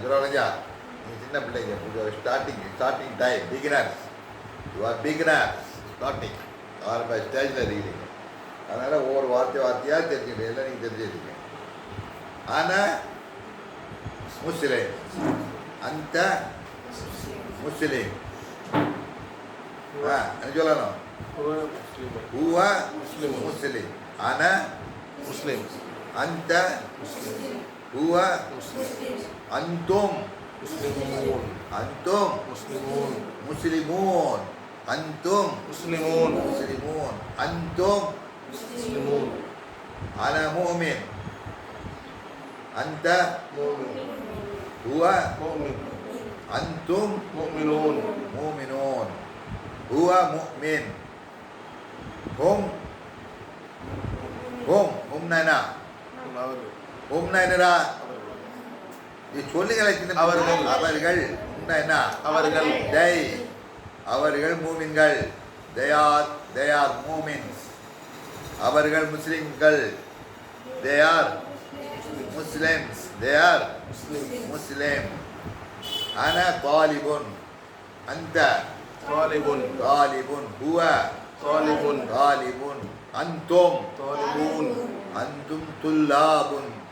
சொல்லுவாங்க நீங்கள் சின்ன பிள்ளைங்க starting time beginners you are beginner starting ஆரம்ப ஸ்டேஜில் இருக்கிறீங்க. அதனால் ஒவ்வொரு வார்த்தையாக தெரிஞ்சுக்கிட்டு எல்லாம் நீங்கள் தெரிஞ்சுக்கிட்டீங்க. ஆனால் முஸ்லிம் அந்த முஸ்லிம் சொல்லணும் هو مسلم أنا مسلم أنت هو أنتم مسلمون أنتم مسلمون مسلمون أنتم مسلمون مسلمون أنتم مسلمون أنا مؤمن أنت مؤمن هو مؤمن أنتم مؤمنون مؤمنون هو مؤمن هم نانا هم نانا சொல்லுங்கள் அவர்கள் என்ன அவர்கள் they அவர்கள் மூமின்கள் they are மூமின்ஸ். அவர்கள் முஸ்லிம்கள் they are muslims they are muslim. أنا طالب أنت طالب طالب هو طالب طالب أنتم طالبون أنتم طلاب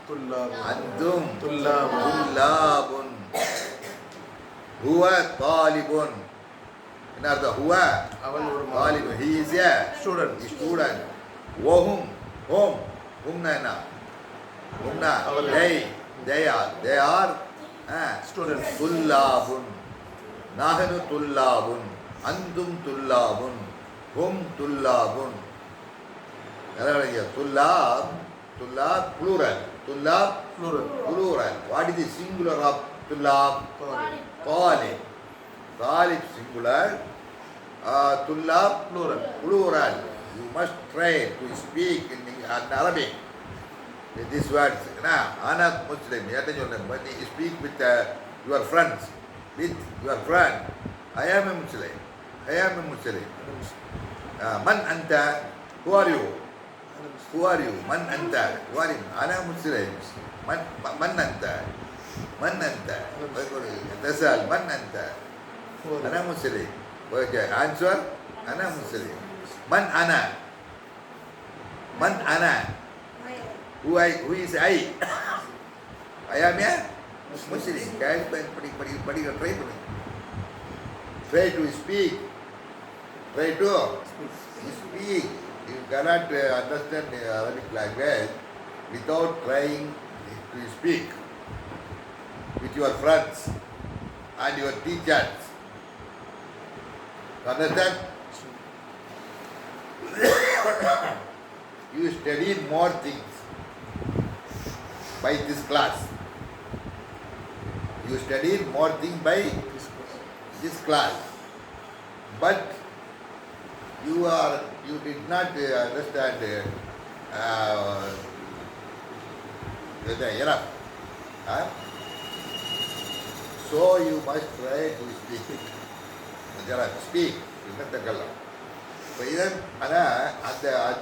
طلاب أنتم طلاب طلاب هو طالب என்ன அர்த்தம் هو அவன் ஒரு طالب he is a student وهم هم என்ன هم they are students طلاب نحن طلاب أنتم طلاب هم طلاب. طلاب plural what is the singular of طلاب طالب singular طلاب plural. You must try to speak in Arabic with these words. أنا مسلم when you speak with your friends with your friend I am a Muslim من أنت who are you من أنت who are you أنا مسلم من أنت تسأل من أنت أنا مسلم okay answer أنا مسلم من أنا who is I am a Muslim. Try to speak. You cannot understand Arabic language without trying to speak with your friends and your teachers. Understand? You study more things by this class. You studied more things by this class, but you did not understand enough. So you must try to speak. இப்போ இதன் ஆனால்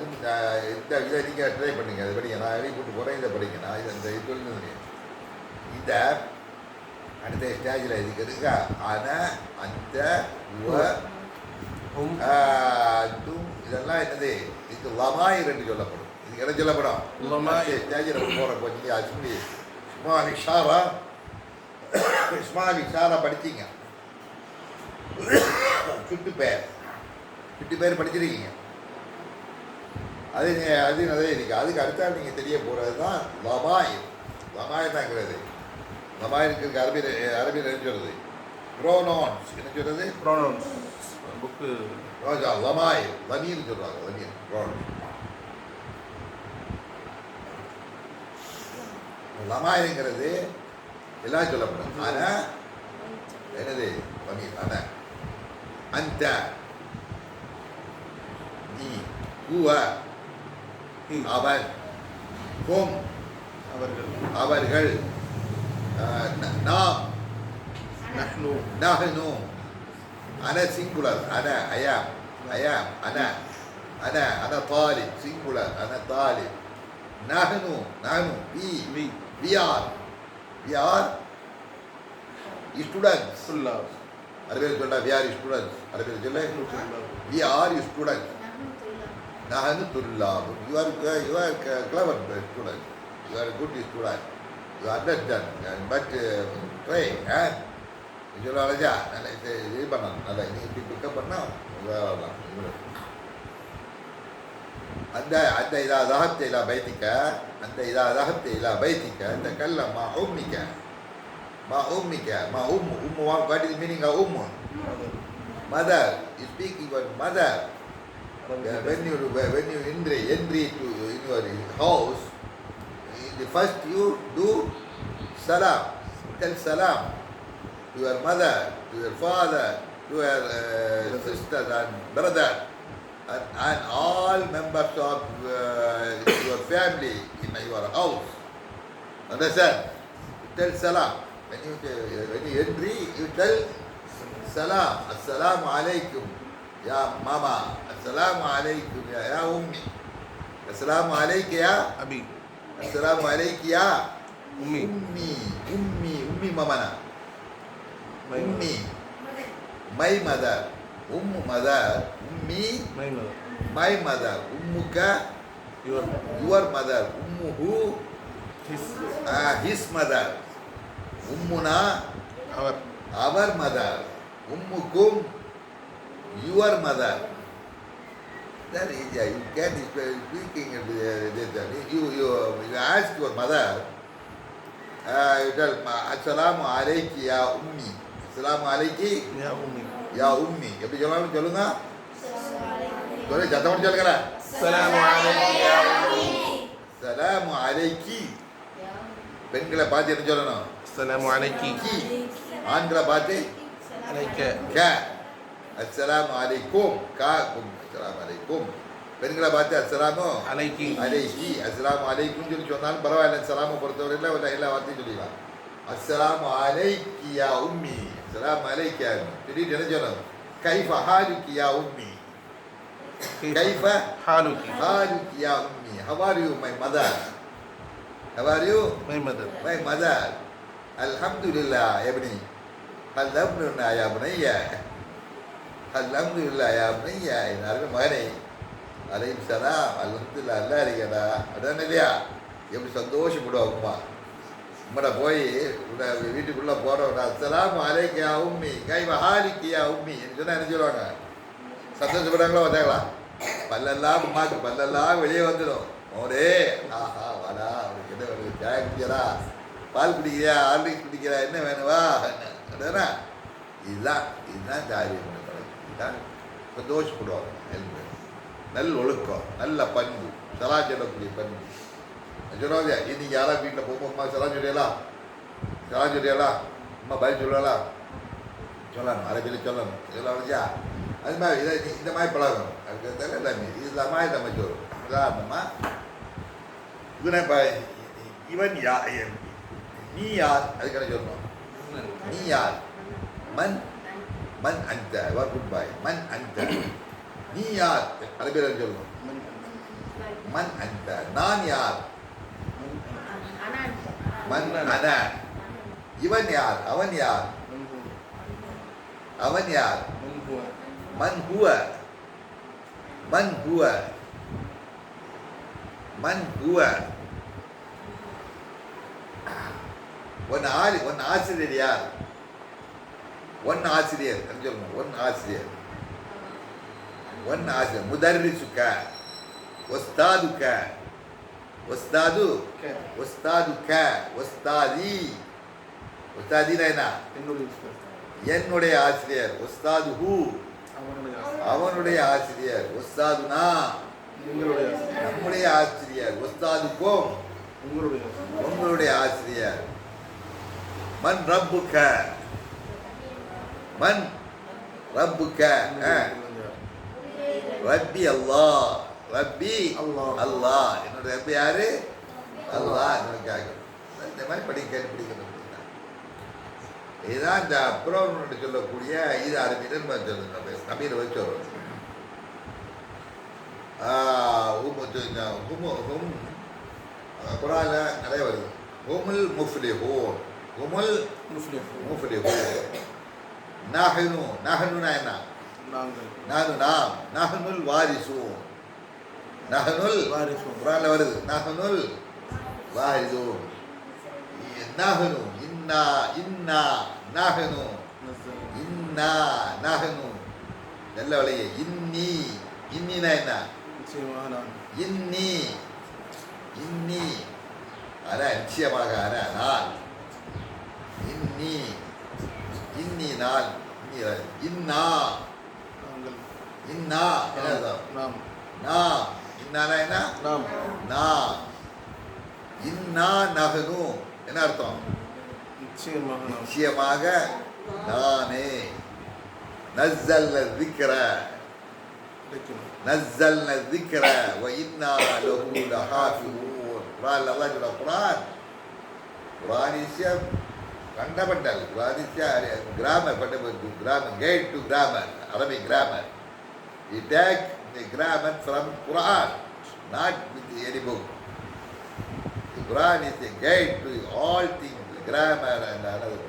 இந்த இதை நீங்கள் try பண்ணுங்கள். அதை படிங்க. நான் எழுதி கூட்டு போகிறேன். இதை படிங்க. நான் இந்த இது சொல்லுங்க. இந்த அடுத்த ஸ்டேஜில் இருக்கிறதுங்க. ஆனால் அந்த இதெல்லாம் என்னது இது லமாயிர் என்று சொல்லப்படும். இதுக்கு என்ன சொல்லப்படும்? ஸ்டேஜில் போகிற கொஞ்சம் அஸ்மி இஸ்மாலி ஷாரா படிச்சிங்க. சுட்டு பேர் படிச்சிருக்கீங்க. அது அதே இருக்கு. அதுக்கு அடுத்தா நீங்கள் தெரிய போகிறது தான் லமாயிர் தாங்கிறது. லமாயிருக்கு அரபியில் என்ன சொல்கிறது? ப்ரோனவுன்ஸ் என்ன சொல்கிறது? ப்ரோனவுன்ஸ் புக்கு லமாயிர் லமீர்னு சொல்கிறாங்க. லமீர் ப்ரோனவுன்ஸ். லமாயிருங்கிறது எல்லாம் சொல்லப்படும். ஆனால் என்னது லமீர்? ஆனால் அந்த நீ அவன் அவர்கள் நாம் நஹ்னு أنا singular أنا أيام أنا طالب singular أنا طالب نحن we are students. طلاب. அரபியில் சொல்ல we are students. அரபியில் சொல்ல نحن طلاب. we are students. நஹனு துல்லாப். You are clever student. You are a good student. You understand. But try. சொல்லுவாங்க நல்லா இது பண்ணணும், நல்லா நீ இப்படி பிக்கப் பண்ணால் வரலாம். அந்த அந்த இதா ذهبت إلى بيتك أنت إذا ذهبت إلى بيتك تكلم مع أمك مع أمك مع what is meaning of mother. You speak your mother. When you entry to in your house, the first you do salam. Tell salam to your mother, to your father, to your sisters and brother, and all members of your family in your house. Understand? Tell salam. When you entry, you tell salam. Assalamu alaikum ya mama. Assalamu alaikum ya ummi. Assalamu alaikum ya أبي. Assalamu alaikum ya أمي. ummi mamana. Ummi, my mother. Mother. Ummi, my mother. Ummuka, your mother. Ummuhu, his mother. Ummuna, our mother. Ummukum, your mother. That is, you can speaking you ask your mother, you tell Assalamu alayki ya ummi. Assalamu alayki يا أمي. ya ummi. எப்படி சொல்லணும் சொல்லுங்க. சொல்ல சத்தம் போட்டு சொல்லுங்க. السلام عليك يا أمي. Assalamu alayki. பெண்களை பார்த்து என்ன சொல்லணும்? السلام عليك. கி. ஆண்களை பார்த்து عليك. க. அஸ்ஸலாமு அலைக்கும். காக்கும். அஸ்ஸலாமு அலைக்கும். பெண்களை பார்த்து அஸ்ஸலாமு عليك. அலைக்கி. அஸ்ஸலாமு அலைக்கும் சொல்லி சொன்னாலும் பரவாயில்ல. சலாமு பொறுத்தவரையில் எல்லா வார்த்தையும் சொல்லிக்கலாம். அஸ்ஸலாமு அலைக்கி யா உம்மி. அஸ்ஸலாமு அலைக்கி யா உம்மி. சொல்லிட்டு என்ன சொல்லணும்? கைஃப ஹாலுக்கி யா உம்மி. கைஃப حالك. ஹாலுக்கி யா உம்மி. How are you, my mother? How are you? My mother. My mother. Alhamdulillah ibni. Alhamdulillah ya bunayya. Alhamdulillah ya bunayya. எல்லாருக்கும் மகனே அலைக்கும் சலாம். அல்ஹம்துலில்லாஹ் நல்லா இருக்கடா. அதான் இல்லையா? எப்படி சந்தோஷப்படுவாங்க அம்மா. உம்மட போய் வீட்டுக்குள்ளே போகிறவங்க அஸ்ஸலாமு அலைக்க யா உம்மி கைஃப ஹாலிக்கி யா உம்மி என்று சொன்னால் என்ன சொல்லுவாங்க? சந்தோஷப்படுறாங்களா வந்தாங்களா? பல்லெல்லாம் அம்மாக்கு பல்லெல்லாம் வெளியே வந்துடும். ஓரே ஆஹா வாடா, அவனுக்கு என்ன வேணும்? சாய் குடிக்கிறா, பால் குடிக்கிறியா, ஹார்லிக்ஸ் குடிக்கிறா, என்ன வேணுவா? அப்படின்னா இதுதான் காரியம். இதுதான் சந்தோஷப்படுவாங்க. நல்ல ஒழுக்கம், நல்ல பண்பு, சலா சொல்லக்கூடிய பண்பு. சொல்லுவாங்க, இன்னைக்கு யாராவது வீட்டில் போகும்போது அம்மா சலாம் சொல்லியலாம், சலாம் சொல்லியலாம், அம்மா பதில் சொல்லலாம், சொல்லணும், அரபியில் சொல்லணும். இதெல்லாம் வந்துச்சா அது மாதிரி இதை இந்த மாதிரி பழகணும். அதுக்கு எல்லாமே இது இல்லாமல் நம்ம சொல்லணும். உதாரணமாக இவன் நீ யார்? அதுக்கு என்ன சொல்லணும்? நீ யார்? மன் மன் அந்த குட் பாய். மன் அந்த நீ யார்? அரபியில் சொல்லணும். மன் அந்த நான் யார்? மன் அன. இவன் யார்? அவன் யார்? அவன் யார்? மன் ஹுவ. மன் ஹுவ. மன் ஹுவ. ஒன் ஆசிரியர் யார்? ஒன் ஆசிரியர் சொல்லணும். ஒன் ஆசிரியர். ஒன் ஆசிரியர். முதர்ரிசுக்க. ஒஸ்தாதுக்க. ஒஸ்தாது. ஒஸ்தாதுக்க. ஒஸ்தாதி. ஒஸ்தாதினா என்ன? என்னுடைய ஆசிரியர். ஒஸ்தாது ஹூ அவனுடைய ஆசிரியர். ஒஸ்தாதுனா நம்முடைய ஆசிரியர். ஒஸ்தாதுக்கும் உங்களுடைய ஆசிரியர். மன் ரப்புக்க. மன் ரப்புக்க. ரப்பி அல்லாஹ். ரப்பி அல்லாஹ். என்னோட ரப்பி யாரு? அல்லாஹ். இந்த மாதிரி படிக்கணும். இதுதான் இந்த அப்புறம் சொல்லக்கூடிய இது அரபியில் சொல்லுங்க. தமிழ் வச்சு வரும். குரானில் நிறைய வருது. ஹுமுல் முஃப்லிஹூன். ஹுமுல் முஃப்லிஹூன். முஃப்லிஹூன். நஹ்னு நஹ்னுனா என்ன? நாங்கள். நானு நாம். நஹ்னுல் வாரிசூன். நஹ்னுல் வாரிசூன். குர்ஆன்ல வருது. நஹ்னுல் வாரிசூன். நஹ்னு இன்னா இன்னா நஹ்னு நஸ்ஸல். இன்னா நஹ்னு நல்ல வழியே. இன்னி இன்னினா என்ன? நிச்சயமாக நான். இன்னி இன்னி நிச்சயமாக நான். இன்னி இன்னி நான். இன்னா நாங்கள். இன்னா என்ன அர்த்தம்? நாம். நான். இன்னானா என்ன? நாம். நான். இன்னா நஹ்னு என்ன அர்த்தம்? நிச்சயமாக நாம். நிச்சயமாக நானே. நஸ்ஸல்ன ذிக்ர கிடைக்கும். நஸ்ஸல்ன ذிக்ர வ இன்னா லஹு லஹாஃபிஸூன். குர்ஆன் அல்லாஹ் சொல்ற குர்ஆன் is fundamental. Quran is grammar, fundamental grammar, guide to grammar, Arabic grammar. We take the grammar from Quran, not with any book. The Quran is a guide to all things, grammar and another.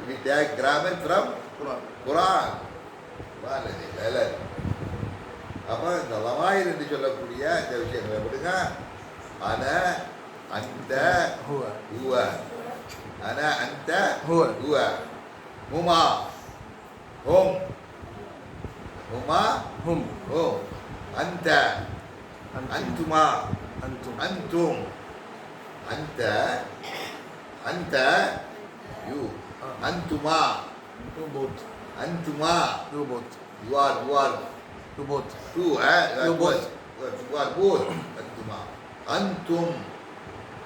We take grammar from Quran. Quran. Quran is வேலை. அப்போ இந்த லவாயில் என்று சொல்லக்கூடிய இந்த விஷயங்களை விடுங்க. அன அந்த ஹுவ. ஹுவ أنا أنت هو. هو هما هم هما هم. هم أنت أنتم. أنتما أنتم. أنتم أنت أنت you أنتما You both. أنتما You both. you are You both. two You both. you are both أنتما أنتم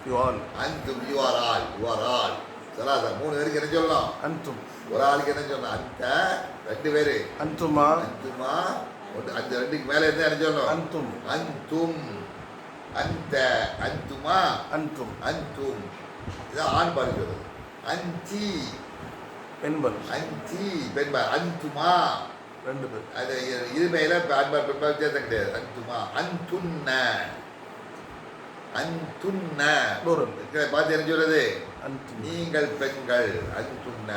You all. أنتم you are all சலாசா மூணு பேருக்கு என்ன சொல்லலாம்? أنتم. ஒரு ஆளுக்கு என்ன சொல்லணும்? அந்த ரெண்டு பேரு أنتما. அந்துமா அந்த ரெண்டுக்கு மேல இருந்தா என்ன சொல்லணும்? أنتم. அந்தும் அந்த அந்துமா أنتم. அந்தும் இதான் ஆண் பால் சொல்றது. அந்தி பெண்கள். அந்தி பெண்பால். அந்துமா ரெண்டு பேர். அது இருமையில ஆண்பால் பெண்பால் வித்தியாசம் கிடையாது. அந்துமா அந்துன்ன அந்துன்ன plural. பார்த்து என்ன சொல்றது? أنتم. நீங்கள் பெண்கள். அந்துன்ன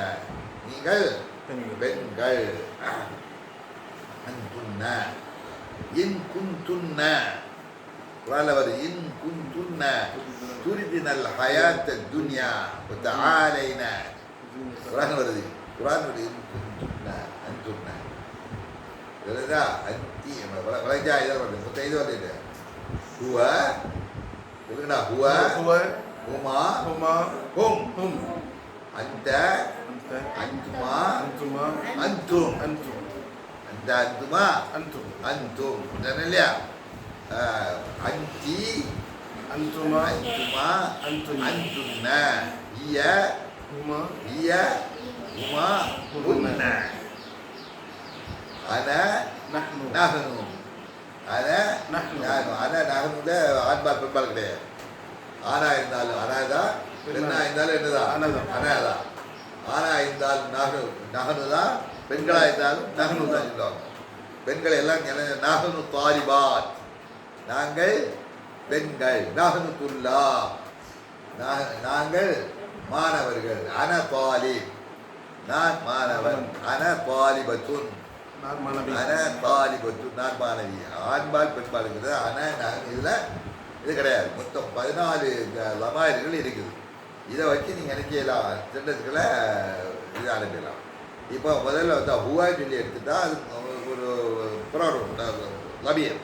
நீங்கள் பெண்கள். பெண்கள். அந்துன்ன இன் குந்துன்ன குர்ஆன்ல வருது. இன் குந்துன்ன துரிதினல் ஹயாத்த துன்யா வதஆலைன குர்ஆன் வருது. குர்ஆன் வருது. இன் குந்துன்ன அந்துன்ன இதுதா அந்தி வளைஜா இத வருது. மொத்தம் இது வருது. ஹுவ சொல்லுங்கடா. ஹுவ هو. ஹுமா هما. ஹும் هم. அந்த أنت. அந்துமா أنتما. அந்தும் أنتم. அந்த அந்துமா أنتم. அந்தும் இல்லையா? அந்தி أنتما. அந்துமா أنتم. அந்துன்ன இய هما. இய உமா உன்ன அன نحن. நஹ்னு அன நஹ்னு. நானு அன நஹ்னுல ஆண்பால் பெண்பால் கிடையாது. ஆனா இருந்தாலும் அனாதான், பெண்ணா இருந்தாலும் என்னதான்? அனதான். அனாதான். ஆனா இருந்தாலும் நஹ்னு தான், பெண்களா இருந்தாலும் நஹ்னு தான் சொல்லுவாங்க. பெண்கள் எல்லாம் நஹ்னு தாலிபாத் நாங்கள் பெண்கள். நஹ்னு துல்லா நாங்கள் மாணவர்கள். அன தாலிப் நான் மாணவன். அன தாலிபத்துன் நான் மாணவி. அன தாலிபத்துன் நான் மாணவி. ஆண்பால் பெண்பால் இருக்குது. இதில் இது கிடையாது. மொத்தம் 14 லமாயர்கள் இருக்குது. இதை வச்சு நீங்கள் என்ன செய்யலாம்? சென்டென்ஸ்களை இது அனுப்பிடலாம். இப்போ முதல்ல வந்து ஹுவா சொல்லி எடுத்துட்டா அது ஒரு ப்ராப்ளம் லபியம்.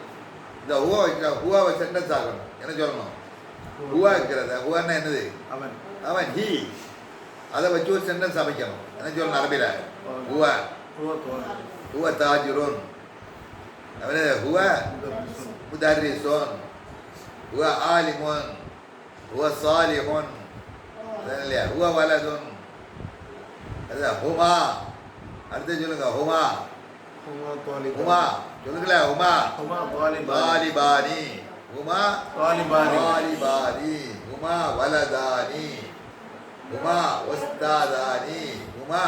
இந்த ஹுவா வைக்கிற ஹுவாவை சென்டென்ஸ் ஆகணும். என்ன சொல்லணும்? ஹுவா இருக்கிறத ஹுவான்னா என்னது? அவன். அவன் ஹி அதை வச்சு ஒரு சென்டென்ஸ் அமைக்கணும். என்ன சொல்லணும் அரபியில்? ஹுவா هو طالب. ஹுவ தாஜிருன் அவனே ஹுவ مدرس. முதர்ரிசுன் ஹுவ ஆலிமுன் ஹுவ சாலிஹுன் இல்லையா? ஹுவ வலதுன் அதுதான் ஹுமா. அடுத்து சொல்லுங்க ஹுமா. هو طالب. ஹுமா சொல்லுங்களேன். ஹுமா هما طالبان. தாலிபானி. ஹுமா طالبان. தாலிபானி. ஹுமா வலதானி. ஹுமா வஸ்தாதானி. ஹுமா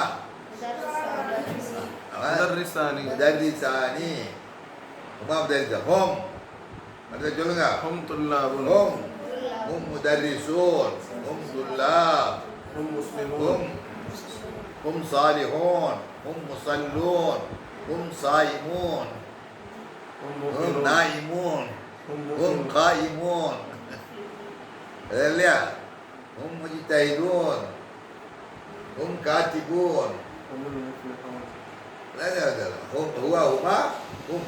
مدرسان. முதர்ரிசானி. ஹுமா முதர்ரிசா. ஹும் அடுத்து சொல்லுங்க. هم طلاب. ஹும் ஹும் முதர்ரிசூன். ஹும் துல்லாப். هم مسلمون هم هم صالحون هم مصلون هم صائمون هم هم مؤمنون نائمون هم هم مؤمنون قائمون lihat هم مجتهدون هم كاتبون هم المفلحون لا هم هما هم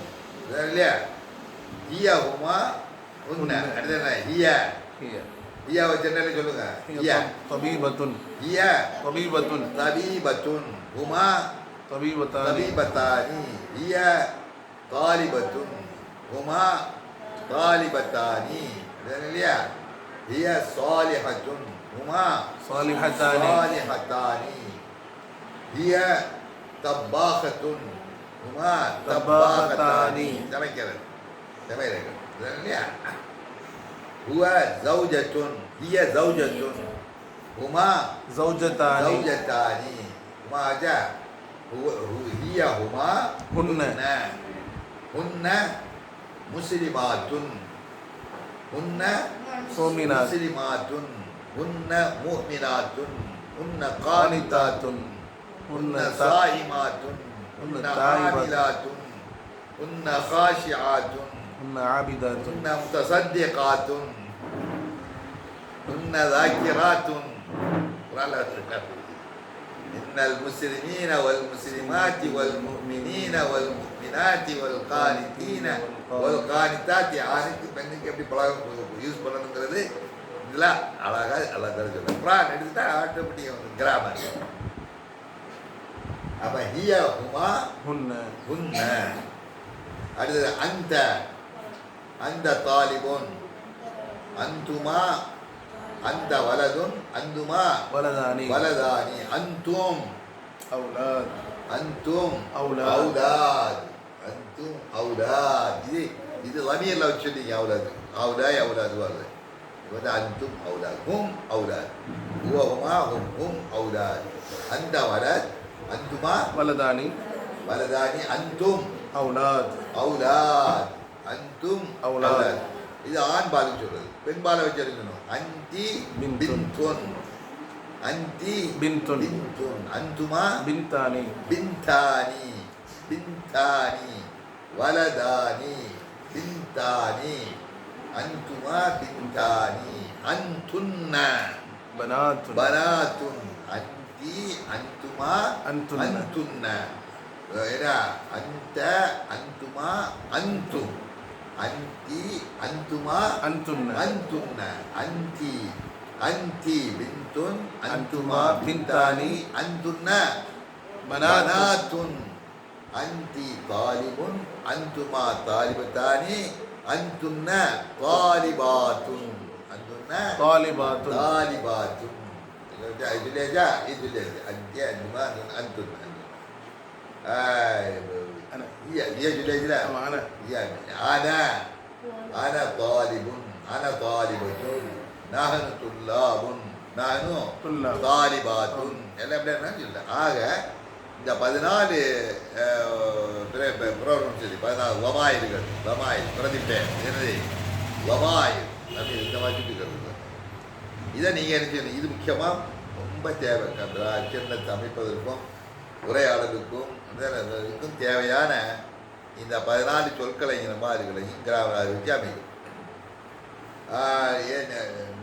lihat هي هما هن عندنا هي هي هي وجنة சொல்லுங்க هي طبيبة هي طبيبة طبيبة هما طبيبتان طبيبتان هي طالبة هما طالبتان lihat هي صالحة هما صالحتان صالحتان هي طباخة هما طباختان. சமைக்கிறது lihat هو زوجة هي زوجة هما زوجتان زوجتان هما aja هي هما هن هن مسلمات هن مؤمنات مسلمات هن مؤمنات هن قانتات هن صائمات هن عاملات هن خاشعات هن عابدات هن متصدقات هن ذاكرات إن المسلمين والمسلمات والمؤمنين والمؤمنات والقانتين والقانتات ஆணுக்கு பெண்ணுக்கு எப்படி பழகம் யூஸ் பண்ணணுங்கிறது இதெல்லாம் அழகாக சொல்ல குரான் எடுத்துட்டா ஆட்டோமேட்டிக் கிராமர் அப்போ ஹிய ஹுமா هن ஹுன்ன அடுத்தது அந்த அந்த தாலிபுன் அந்துமா அந்த வலதுன் அந்துமா ولدان வலதானி அந்தும் أولاد அந்தும் أولاد. அவுலாத் அந்தும் அவுலாத் இது லமீர்ல வச்சுட்டீங்க அவுலாது அவுலாய் அவுலாது வருது இது வந்து அந்தும் அவுலாத் ஹும் அவுலாத் ஹுவஹுமா ஹும் அவுலாத் அந்த வலத் அந்துமா ولدان வலதானி அந்தும் أولاد அவுலாத் அந்தும் அவுலாத். அவுலாத் இது ஆண் பாலுக்கு சொல்றது பெண் பாலை வச்சு எடுக்கணும் அந்தி பின்துன். பின்துன் அந்தி பின்துன். பின்துன் அந்துமா بنتان பின்தானி பின்தானி வலதானி பின்தானி அந்துமா பின்தானி அந்துன்ன بنات பனாத்துன் அந்தி அந்துமா أنتن அந்துன்ன ஏடா அந்த அந்துமா அந்தும் அந்தி அந்துமா أنتن அந்துன்ன அந்தி அந்தி பின்துன் அந்துமா அந்துமா பின்தானி பின்தானி அந்துன்ன بنات பனாத்துன் அந்தி தாலிபுன் அந்துமா தாலிபத்தானி அந்துன்ன தாலிபாத்துன் அந்துன்ன طالبات தாலிபாத்துன் இதுலேஜா இதுலேஜா அந்தி அந்துமா அந்துன் أنا هي جليجلا أنا هي أنا طالب أنا طالبة نحن طلاب نحن طلاب. طالبات எல்லாம் எப்படி இல்லை ஆக இந்த 14 ப்ரோக்ராம் சரி 14 வமாயில்கள் வமாயில் பிரதிப்பேன் என்னது வமாயில் அப்படி இந்த மாதிரி இருக்கிறது இதை நீங்கள் என்ன செய்யணும் இது முக்கியமாக ரொம்ப தேவை சின்னத்தை அமைப்பதற்கும் உரையாடலுக்கும் இதுக்கும் தேவையான இந்த 14 சொற்களை மாதிரிகளையும் கிராமராக வச்சு அமைக்கும்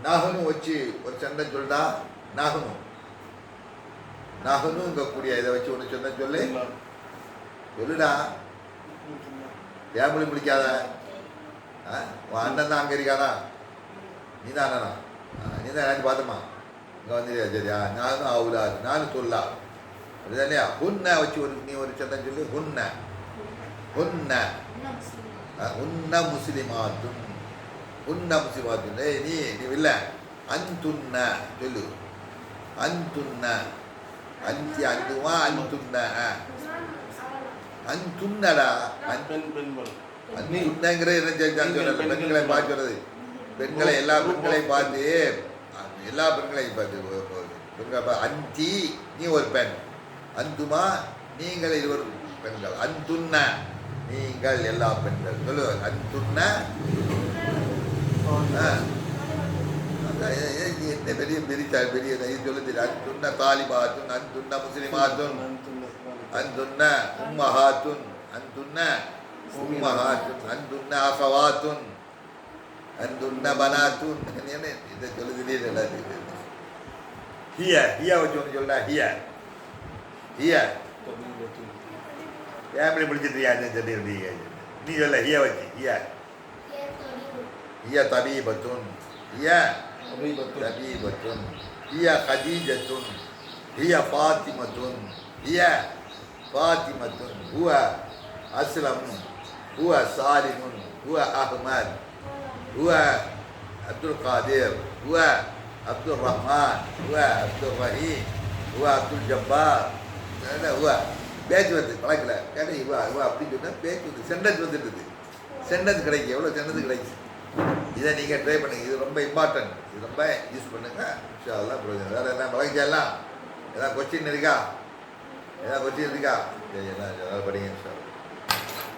நகனும் வச்சு ஒரு சண்டை சொல்லிட்டா நகனும் நகனுங்கக்கூடிய இதை வச்சு ஒன்று சொன்ன சொல்லு சொல்லுடா ஃபேமிலி முடிக்காத உன் அண்ணன் தான் அங்கே இருக்கானா நீ தான் அண்ணனா நீ தான் எனக்கு பார்த்தம்மா இங்கே வந்துடுறியா சரியா நானும் அவுலா நானும் சொல்லா அப்படிதானே ஹுன்ன வச்சு ஒரு நீ ஒரு சந்தம் சொல்லு ஹுன்ன ஹுன்ன ஹுன்ன முஸ்லிமாத்துன் ஹுன்ன முஸ்லிமாத்துன் நீ நீ இல்லை அந்துன்ன சொல்லு அந்துன்ன அந்தி அந்துமா அந்துன்ன அந்துன்னடா அந்துன்னங்கிற என்ன சொல்றது பெண்களை பார்த்து சொல்றது பெண்களை எல்லா பெண்களையும் பார்த்து எல்லா பெண்களையும் பார்த்து பெண்களை அந்தி நீ ஒரு பெண் அந்துமா நீங்கள் இருவர் பெண்கள் அந்துன்ன நீங்கள் எல்லா பெண்கள் சொல்லு அந்துன்ன என்ன பெரிய பெரிய பெரிய இது சொல்லுது. அந்துன்ன தாலிபாத்துன், அந்துன்ன முஸ்லிமாத்துன், அந்துன்ன உம்மஹாத்துன், அந்துன்ன உம்மஹாத்துன், அந்துன்ன அகவாத்துன், அந்துன்ன பனாத்துன். என்ன இதை சொல்லுதுலே எல்லாத்தையும். ஹியா வச்சு ஒன்று சொல்ல. ஹியா ஃபேமிலி முடிச்சிட்டியா சொல்லியிருந்தீங்க. நீ சொல்ல ஹியா வச்சு. ஹியா தபீபத்துன், ஹியா தபீபத்துன், ஹியா கதீஜத்துன், ஹியா ஃபாத்திமத்துன், ஹியா ஃபாத்திமத்துன், ஹுவ அஸ்லமுன், ஹுவ சாலிமுன், ஹுவ அஹ்மத், ஹுவ அப்துல் காதிர், ஹுவ அப்துல் ரஹ்மான், ஹுவ அப்துல் ரஹீம், ஹுவ அப்துல் ஜப்பார். ஹுவ பேச்சு வருது பழக்கல கேட்ட இவா இவா அப்படின்னு சொன்னால் பேச்சு வந்து சென்டென்ஸ் வந்துட்டுது. சென்டென்ஸ் கிடைக்கும். எவ்வளோ சென்டென்ஸ் கிடைக்கும். இதை நீங்கள் ட்ரை பண்ணுங்கள். இது ரொம்ப இம்பார்ட்டன்ட். இது ரொம்ப யூஸ் பண்ணுங்கள். இன்ஷா அல்லாஹ் பிரயோஜனம். வேறு என்ன பழகிச்செல்லாம் ஏதாவது கொஸ்டின் இருக்கா? சரி எல்லாம் படிங்க இன்ஷா அல்லாஹ்.